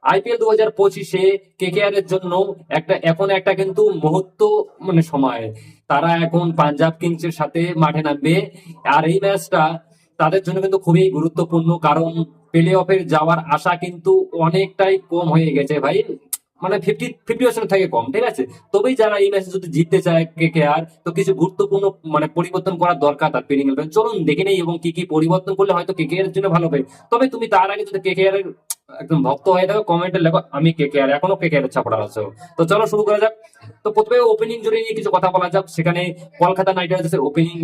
IPL 2025-এ KKR এর জন্য এখন একটা কিন্তু মুহূর্ত, মানে সময়, তারা এখন পাঞ্জাব কিংসের সাথে মাঠে নামবে। আর এই ম্যাচটা তাদের জন্য কিন্তু খুবই গুরুত্বপূর্ণ, কারণ প্লে অফের যাওয়ার আশা কিন্তু অনেকটাই কম হয়ে গেছে ভাই, মানে 50% থেকে কম, ঠিক আছে। তবেই যারা এই ম্যাচে যদি জিততে চায় কেকেআর, তো কিছু গুরুত্বপূর্ণ মানে পরিবর্তন করার দরকার তার প্লেইং ইলেভেন। চলুন দেখে নেই এবং কি কি পরিবর্তন করলে হয়তো কেকেআর এর জন্য ভালো হবে। তবে তুমি তার আগে যদি কেকেআর এর একদম ভক্ত হয়ে থাকো, কমেন্টে লেখো আমি কেকেআর, এখনো কেকেআর এর সাপোর্টার আছো। তো চলো শুরু করা যাক। তো প্রথমে ওপেনিং জুড়ে নিয়ে কিছু কথা বলা যাক। সেখানে কলকাতা নাইট রাইডার্সের ওপেনিং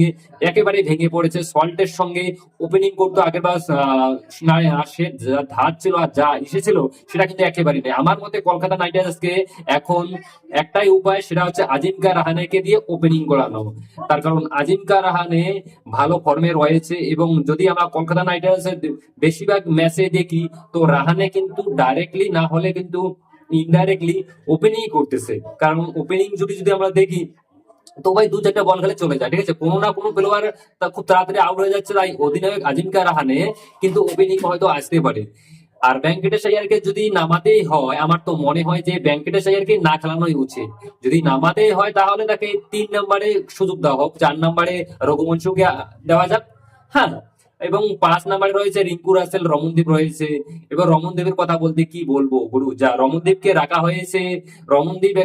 একেবারে ভেঙে পড়েছে। সল্টের সঙ্গে ওপেনিং করতো আগের বার, সে যা ধার ছিল আর যা এসেছিল সেটা কিন্তু একেবারেই নেই। আমার মতে কলকাতা নাইট রাইডার্সকে এখন একটাই উপায়, সেটা হচ্ছে আজিঙ্কা রাহানেকে দিয়ে ওপেনিং করানো। তার কারণ আজিঙ্কা রাহানে ভালো ফর্মে রয়েছে, এবং যদি আমরা কলকাতা নাইট রাইডার্সের বেশিরভাগ ম্যাচে দেখি, তো রাহানে কিন্তু ডাইরেক্টলি না হলে কিন্তু ইনডাইরেক্টলি ওপেনিং করতেছে। কারণ ওপেনিং যদি আমরা দেখি, তো ভাই দু চারটা বল খেলে চলে যায়, ঠিক আছে, কোনো না কোনো প্লেয়ার খুব তাড়াতাড়ি আউট হয়ে যাচ্ছে, তাই অধিনায়ক আজিঙ্কা রাহানে কিন্তু ওপেনিং হয়তো আসতে পারে। আর ভেঙ্কটেশ আইয়ারকে যদি নামাতেই হয়, আমার তো মনে হয় যে ভেঙ্কটেশ আইয়ারকে না খেলানোই উচিত। যদি নামাতেই হয় তাহলে তাকে 3 নম্বরে সুযোগ দেওয়া হোক, 4 নম্বরে রঘুবংশকে দেওয়া যাক। হ্যাঁ, এবং 5 নম্বরে রয়েছে রিঙ্কু রাসেল, রমনদীপ রয়েছে। এবার রমনদীপের কথা বলতে কি বলবো গুরু, যা রমনদীপকে রাখা হয়েছে। রমনদীপ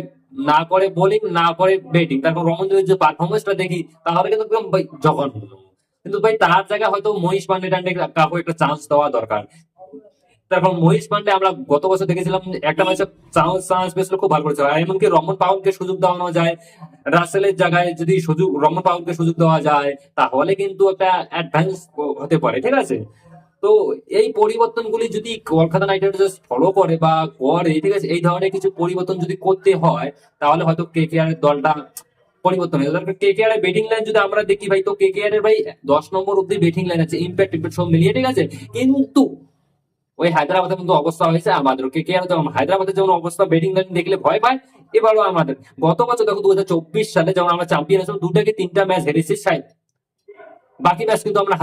না করে বোলিং না করে ব্যাটিং, তারপর রমনদীপের যে পারফরমেন্সটা দেখি, তাহলে কিন্তু একদম ভাই জঘন্য। কিন্তু ভাই তার জায়গায় হয়তো মহিষ পান্ডে টান্ডে কাউকে একটা চান্স দেওয়া দরকার। তারপর মহিষ পান্ডে আমরা গত বছর দেখেছিলাম একটা ম্যাচে চান্স চান্স পেয়েছিল, খুব ভালো করেছে। আর এমনকি রমন পাউলকে সুযোগ দেওয়ানো যায়, রাসেলের জায়গায় যদি সুযোগ রমন পাউলকে সুযোগ দেওয়া যায়, তাহলে কিন্তু একটা অ্যাডভান্স হতে পারে, ঠিক আছে। তো এই পরিবর্তনগুলি যদি কলকাতা নাইট রাইডার্স ফলো করে বা করে, ঠিক আছে, এই ধরনের কিছু পরিবর্তন যদি করতে হয়, তাহলে হয়তো কেকেআর এর দলটা পরিবর্তন হয়ে যাবে। কেকেআর এর ব্যাটিং লাইন যদি আমরা দেখি ভাই, তো কেকেআর এর ভাই 10 নম্বর অব্দি ব্যাটিং লাইন আছে, ইম্প্যাক্ট সব মিলিয়ে, ঠিক আছে। কিন্তু ওই হায়দ্রাবাদের মতো অবস্থা হয়েছে আমাদের। কেকেআর যেমন হায়দ্রাবাদের যেমন অবস্থা, ব্যাটিং লাইন দেখলে ভয় পায়, এবারও আমাদের। গত বছর দেখো 2024 সালে যখন আমরা চ্যাম্পিয়ন হয়েছিলাম, 2 থেকে 3টা ম্যাচ হেরেছি, বাকি ম্যাচ কিন্তু আমরা